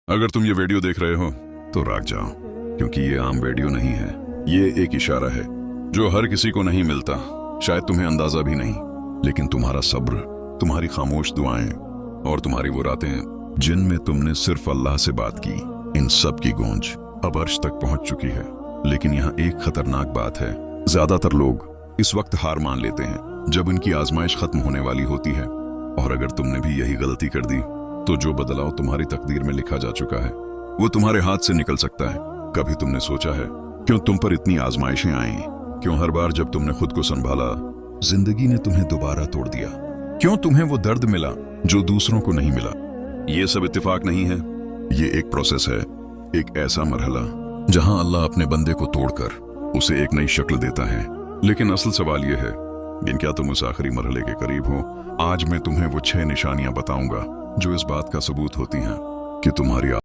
अगर तुम ये वीडियो देख रहे हो तो राग जाओ, क्योंकि ये आम वीडियो नहीं है। ये एक इशारा है जो हर किसी को नहीं मिलता, शायद तुम्हें अंदाजा भी नहीं, लेकिन तुम्हारा सब्र, तुम्हारी खामोश दुआएं और तुम्हारी वो रातें जिनमें तुमने सिर्फ अल्लाह से बात की, इन सब की गूंज अब अर्श तक पहुंच चुकी है। लेकिन यहाँ एक खतरनाक बात है, ज्यादातर लोग इस वक्त हार मान लेते हैं जब इनकी आजमाइश खत्म होने वाली होती है। और अगर तुमने भी यही गलती कर दी तो जो बदलाव तुम्हारी तकदीर में लिखा जा चुका है वो तुम्हारे हाथ से निकल सकता है। कभी तुमने सोचा है क्यों तुम पर इतनी आजमाइशें आई? क्यों हर बार जब तुमने खुद को संभाला जिंदगी ने तुम्हें दोबारा तोड़ दिया? क्यों तुम्हें वो दर्द मिला जो दूसरों को नहीं मिला? ये सब इत्तेफाक नहीं है, ये एक प्रोसेस है, एक ऐसा मरहला जहां अल्लाह अपने बंदे को तोड़कर उसे एक नई शक्ल देता है। लेकिन असल सवाल यह है कि क्या तुम उस आखिरी मरहले के करीब हो? आज मैं तुम्हें वो 6 निशानियां बताऊंगा जो इस बात का सबूत होती हैं कि तुम्हारी